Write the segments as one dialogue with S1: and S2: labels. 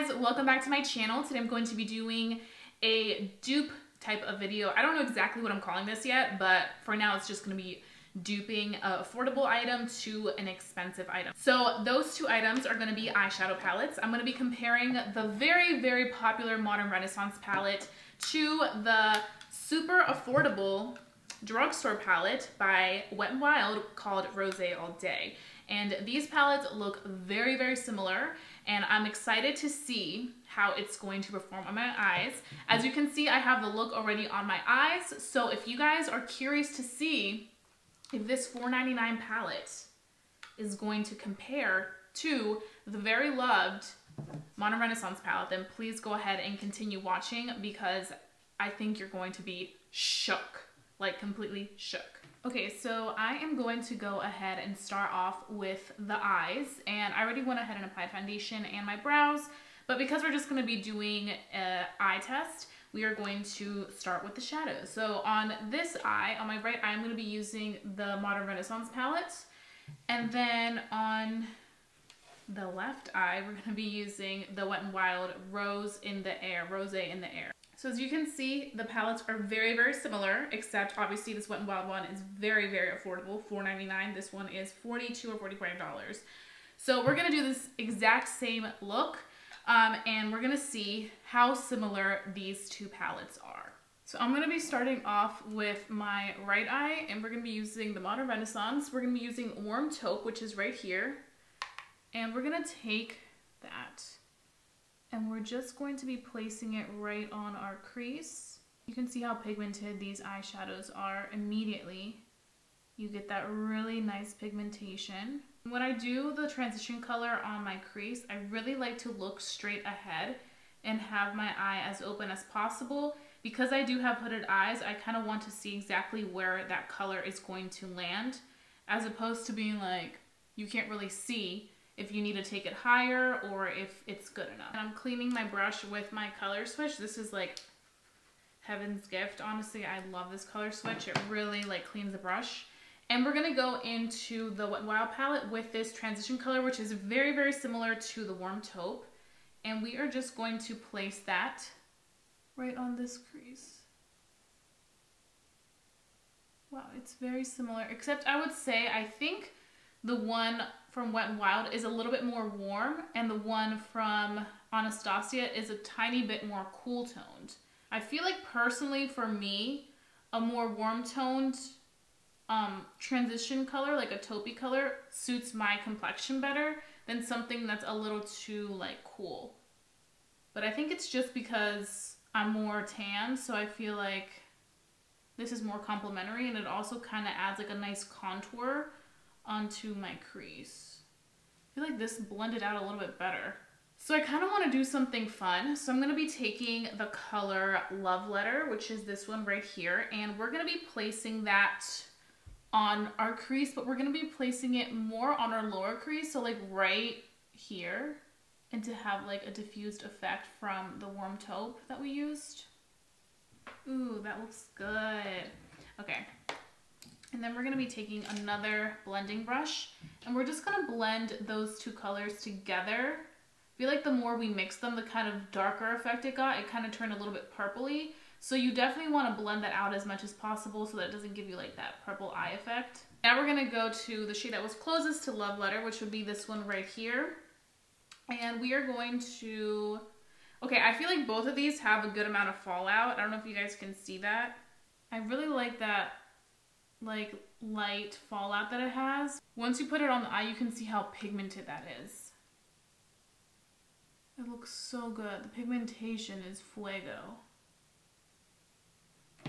S1: guys, welcome back to my channel. Today I'm going to be doing a dupe type of video. I don't know exactly what I'm calling this yet, but for now it's just going to be duping an affordable item to an expensive item. So those two items are going to be eyeshadow palettes. I'm going to be comparing the very popular Modern Renaissance palette to the super affordable drugstore palette by Wet n Wild called Rosé All Day. And these palettes look very similar, and I'm excited to see how it's going to perform on my eyes. As you can see, I have the look already on my eyes, so if you guys are curious to see if this $4.99 palette is going to compare to the very loved Modern Renaissance palette, then please go ahead and continue watching, because I think you're going to be shook, like completely shook. Okay, so I am going to go ahead and start off with the eyes, and I already went ahead and applied foundation and my brows, but because we're just going to be doing an eye test, we are going to start with the shadows. So on this eye, on my right eye, I'm going to be using the Modern Renaissance palette, and then on the left eye, we're going to be using the Wet n Wild Rosé in the Air. So as you can see, the palettes are very similar, except obviously this Wet n Wild one is very affordable, $4.99. This one is $42 or $45. So we're gonna do this exact same look, and we're gonna see how similar these two palettes are. So I'm gonna be starting off with my right eye, and we're gonna be using the Modern Renaissance. We're gonna be using Warm Taupe, which is right here, and we're gonna take that, and we're just going to be placing it right on our crease. You can see how pigmented these eyeshadows are immediately. You get that really nice pigmentation. When I do the transition color on my crease, I really like to look straight ahead and have my eye as open as possible. Because I do have hooded eyes, I kind of want to see exactly where that color is going to land, as opposed to being like, you can't really see if you need to take it higher or if it's good enough. And I'm cleaning my brush with my color switch. This is like heaven's gift. Honestly, I love this color switch. It really like cleans the brush. And we're gonna go into the Wet n Wild palette with this transition color, which is very similar to the Warm Taupe. And we are just going to place that right on this crease. Wow, it's very similar, except I would say I think the one from Wet n Wild is a little bit more warm, and the one from Anastasia is a tiny bit more cool toned. I feel like personally for me, a more warm toned transition color, like a taupey color, suits my complexion better than something that's a little too like cool. But I think it's just because I'm more tan, so I feel like this is more complementary, and it also kind of adds like a nice contour onto my crease. I feel like this blended out a little bit better. So I kind of want to do something fun. So I'm going to be taking the color Love Letter, which is this one right here, and we're going to be placing that on our crease, but we're going to be placing it more on our lower crease, so like right here, and to have like a diffused effect from the Warm Taupe that we used. Ooh, that looks good. Okay. And then we're going to be taking another blending brush, and we're just going to blend those two colors together. I feel like the more we mix them, the kind of darker effect it got. It kind of turned a little bit purpley. So you definitely want to blend that out as much as possible so that it doesn't give you like that purple eye effect. Now we're going to go to the shade that was closest to Love Letter, which would be this one right here. And we are going to... Okay, I feel like both of these have a good amount of fallout. I don't know if you guys can see that. I really like that like light fallout that it has. Once you put it on the eye, you can see how pigmented that is. It looks so good. The pigmentation is fuego.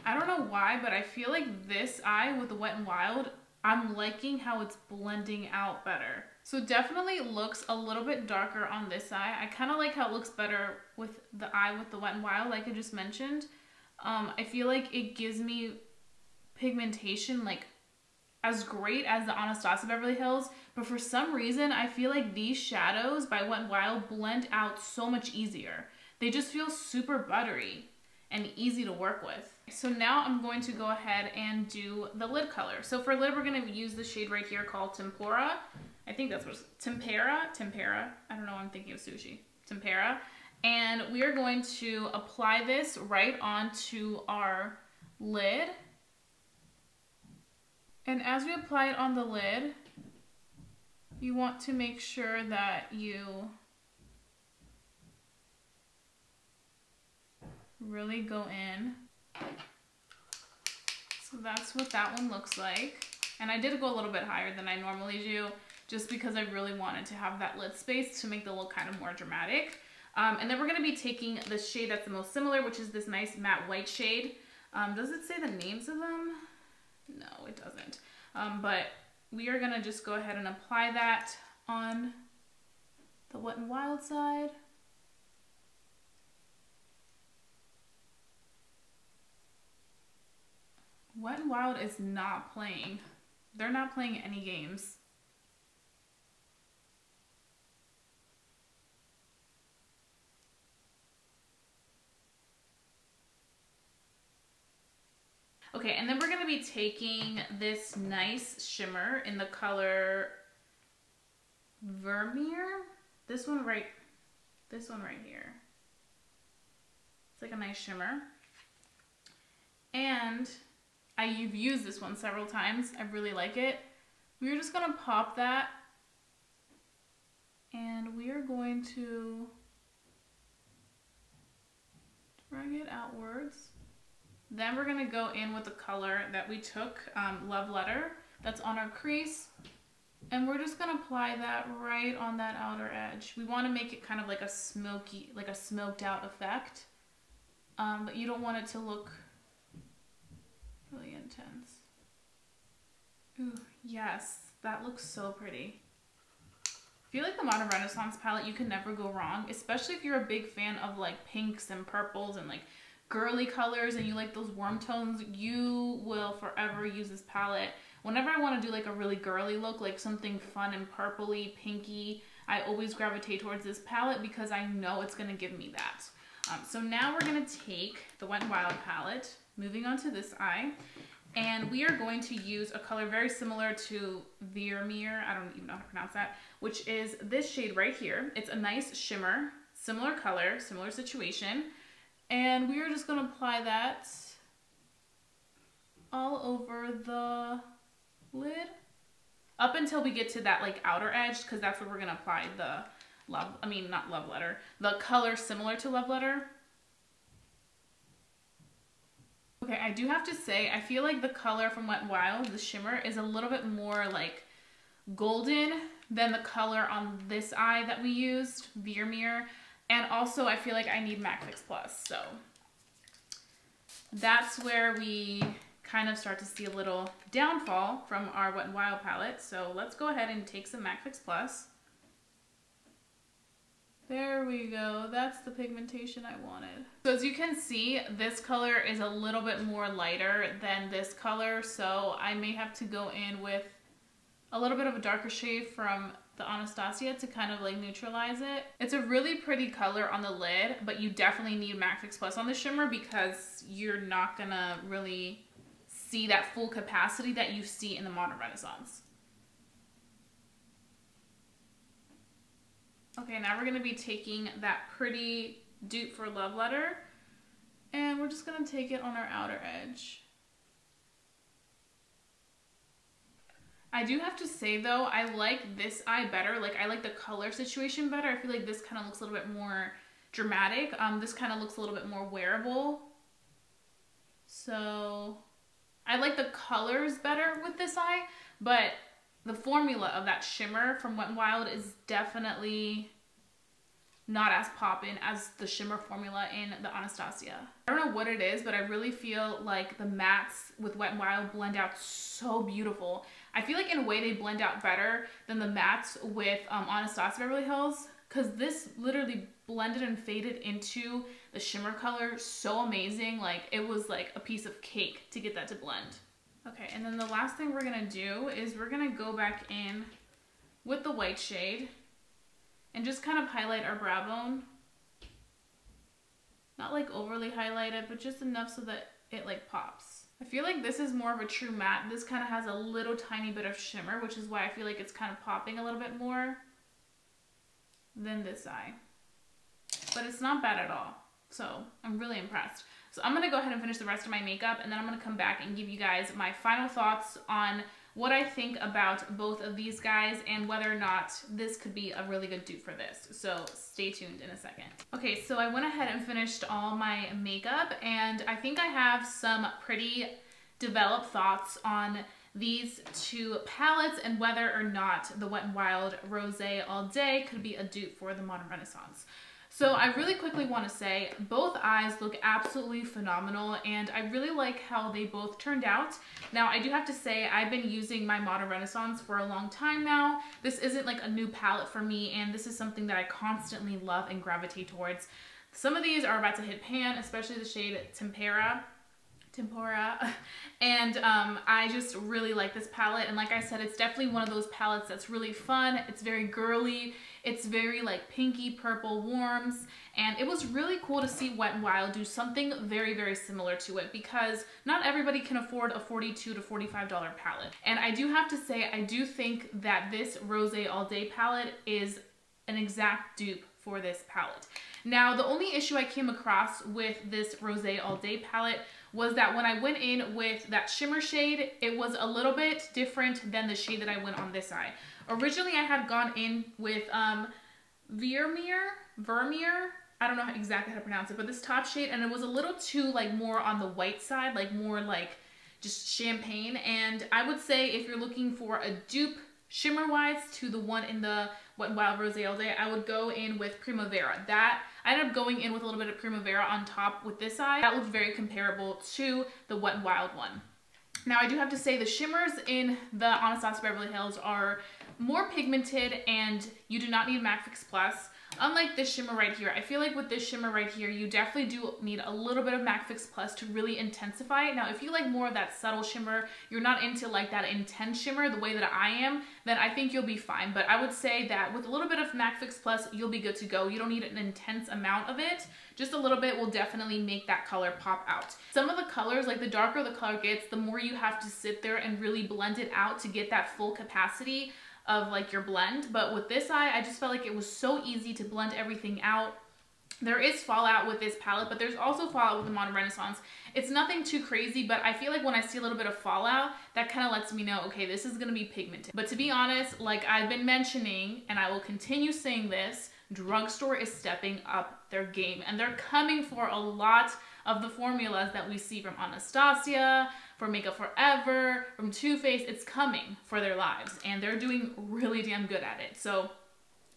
S1: I don't know why, but I feel like this eye with the Wet n Wild, I'm liking how it's blending out better. So definitely looks a little bit darker on this eye. I kind of like how it looks better with the eye with the Wet n Wild, like I just mentioned. I feel like it gives me pigmentation like as great as the Anastasia Beverly Hills, but for some reason I feel like these shadows by Wet n Wild blend out so much easier. They just feel super buttery and easy to work with. So now I'm going to go ahead and do the lid color. So for lid, we're going to use the shade right here called Tempura. I think that's what it's Tempera. I don't know, I'm thinking of sushi. Tempera. And we are going to apply this right onto our lid. And as we apply it on the lid, you want to make sure that you really go in. So that's what that one looks like. And I did go a little bit higher than I normally do, just because I really wanted to have that lid space to make the look kind of more dramatic. And then we're gonna be taking the shade that's the most similar, which is this nice matte white shade. Does it say the names of them? No, it doesn't. But we are gonna just go ahead and apply that on the Wet n Wild side. Wet n Wild is not playing. They're not playing any games. Okay, and then we're gonna be taking this nice shimmer in the color Vermeer. This one right here. It's like a nice shimmer. And I've used this one several times. I really like it. We're just gonna pop that, and we are going to drag it outwards. Then we're gonna go in with the color that we took, Love Letter, that's on our crease. And we're just gonna apply that right on that outer edge. We wanna make it kind of like a smoky, like a smoked out effect. But you don't want it to look really intense. Ooh, yes, that looks so pretty. I feel like the Modern Renaissance palette, you can never go wrong, especially if you're a big fan of like pinks and purples and like girly colors and you like those warm tones. You will forever use this palette. Whenever I want to do like a really girly look, like something fun and purpley, pinky, I always gravitate towards this palette because I know it's going to give me that. So now we're going to take the Wet n Wild palette, moving on to this eye, and we are going to use a color very similar to Vermeer, I don't even know how to pronounce that, which is this shade right here. It's a nice shimmer, similar color, similar situation, and we are just going to apply that all over the lid up until we get to that like outer edge, because that's where we're going to apply the not Love Letter, the color similar to Love Letter. Okay, I do have to say, I feel like the color from Wet n Wild, the shimmer, is a little bit more like golden than the color on this eye that we used, Vermeer. And also I feel like I need MAC Fix Plus, so that's where we kind of start to see a little downfall from our Wet n Wild palette. So let's go ahead and take some MAC Fix Plus. There we go. That's the pigmentation I wanted. So as you can see, this color is a little bit more lighter than this color, so I may have to go in with a little bit of a darker shade from the Anastasia to kind of like neutralize it. It's a really pretty color on the lid, but you definitely need MAC Fix Plus on the shimmer because you're not gonna really see that full capacity that you see in the Modern Renaissance. Okay, now we're going to be taking that pretty dupe for Love Letter, and we're just going to take it on our outer edge. I do have to say though, I like this eye better. Like, I like the color situation better. I feel like this kind of looks a little bit more dramatic. This kind of looks a little bit more wearable. So I like the colors better with this eye, but the formula of that shimmer from Wet n Wild is definitely not as poppin' as the shimmer formula in the Anastasia. I don't know what it is, but I really feel like the mattes with Wet n Wild blend out so beautiful. I feel like in a way they blend out better than the mattes with Anastasia Beverly Hills, because this literally blended and faded into the shimmer color so amazing. Like, it was like a piece of cake to get that to blend. Okay, and then the last thing we're gonna do is we're gonna go back in with the white shade and just kind of highlight our brow bone. Not like overly highlighted, but just enough so that it like pops. I feel like this is more of a true matte. This kind of has a little tiny bit of shimmer, which is why I feel like it's kind of popping a little bit more than this eye. But said it's not bad at all. So I'm really impressed. So I'm going to go ahead and finish the rest of my makeup, and then I'm going to come back and give you guys my final thoughts on what I think about both of these guys and whether or not this could be a really good dupe for this. So stay tuned in a second. Okay, so I went ahead and finished all my makeup, and I think I have some pretty developed thoughts on these two palettes and whether or not the Wet n Wild Rosé All Day could be a dupe for the Modern Renaissance. So I really quickly want to say both eyes look absolutely phenomenal, and I really like how they both turned out. Now I do have to say I've been using my Modern Renaissance for a long time now. This isn't like a new palette for me, and this is something that I constantly love and gravitate towards. Some of these are about to hit pan, especially the shade Tempera, and I just really like this palette, and like I said, it's definitely one of those palettes that's really fun. It's very girly, it's very like pinky purple warms, and it was really cool to see Wet n Wild do something very similar to it, because not everybody can afford a $42 to $45 palette. And I do have to say, I do think that this Rosé All Day palette is an exact dupe for this palette. Now, the only issue I came across with this Rosé All Day palette was that when I went in with that shimmer shade, it was a little bit different than the shade that I went on this eye. Originally, I had gone in with Vermeer, I don't know exactly how to pronounce it, but this top shade, and it was a little too like more on the white side, like more like just champagne. And I would say if you're looking for a dupe shimmer-wise to the one in the Wet n Wild Rosé All Day, I would go in with Primavera. I ended up going in with a little bit of Primavera on top with this eye. That looked very comparable to the Wet n Wild one. Now, I do have to say the shimmers in the Anastasia Beverly Hills are more pigmented, and you do not need MAC Fix Plus. Unlike this shimmer right here, I feel like with this shimmer right here, you definitely do need a little bit of MAC Fix Plus to really intensify it. Now, if you like more of that subtle shimmer, you're not into like that intense shimmer the way that I am, then I think you'll be fine. But I would say that with a little bit of MAC Fix Plus, you'll be good to go. You don't need an intense amount of it. Just a little bit will definitely make that color pop out. Some of the colors, like the darker the color gets, the more you have to sit there and really blend it out to get that full capacity of like your blend. But with this eye, I just felt like it was so easy to blend everything out. There is fallout with this palette, but there's also fallout with the Modern Renaissance. It's nothing too crazy, but I feel like when I see a little bit of fallout, that kind of lets me know, okay, this is gonna be pigmented. But to be honest, like I've been mentioning, and I will continue saying this, drugstore is stepping up their game, and they're coming for a lot of the formulas that we see from Anastasia, from Makeup Forever, from Too Faced. It's coming for their lives, and they're doing really damn good at it. So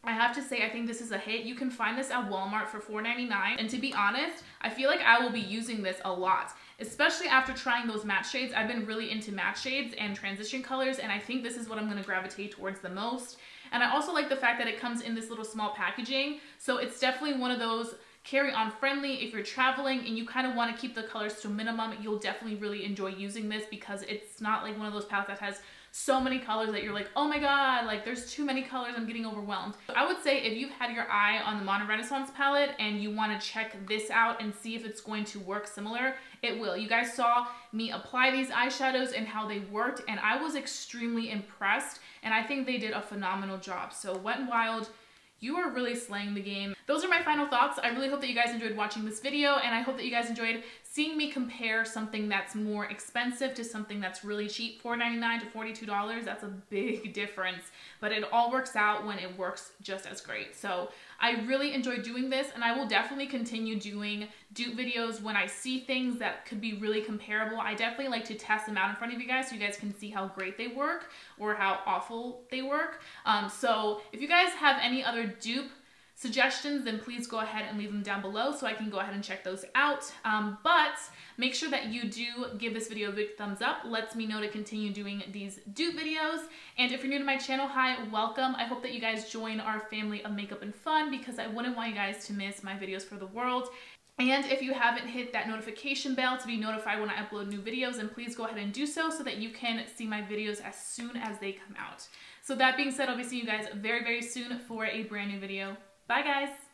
S1: I have to say, I think this is a hit. You can find this at Walmart for $4.99, and to be honest, I feel like I will be using this a lot, especially after trying those matte shades. I've been really into matte shades and transition colors, and I think this is what I'm going to gravitate towards the most. And I also like the fact that it comes in this little small packaging, so it's definitely one of those carry-on friendly. If you're traveling and you kind of want to keep the colors to a minimum, you'll definitely really enjoy using this, because it's not like one of those palettes that has so many colors that you're like, oh my god, like there's too many colors, I'm getting overwhelmed. So I would say if you've had your eye on the Modern Renaissance palette and you want to check this out and see if it's going to work similar, it will. You guys saw me apply these eyeshadows and how they worked, and I was extremely impressed, and I think they did a phenomenal job. So Wet n Wild, you are really slaying the game. Those are my final thoughts. I really hope that you guys enjoyed watching this video, and I hope that you guys enjoyed seeing me compare something that's more expensive to something that's really cheap. $4.99 to $42, that's a big difference, but it all works out when it works just as great. So I really enjoy doing this, and I will definitely continue doing dupe videos when I see things that could be really comparable. I definitely like to test them out in front of you guys so you guys can see how great they work or how awful they work. So if you guys have any other dupe suggestions, then please go ahead and leave them down below so I can go ahead and check those out. But make sure that you do give this video a big thumbs up. Lets me know to continue doing these dupe videos. And if you're new to my channel, hi, welcome. I hope that you guys join our family of makeup and fun, because I wouldn't want you guys to miss my videos for the world. And if you haven't hit that notification bell to be notified when I upload new videos, then please go ahead and do so that you can see my videos as soon as they come out. So that being said, I'll be seeing you guys very, very soon for a brand new video. Bye guys!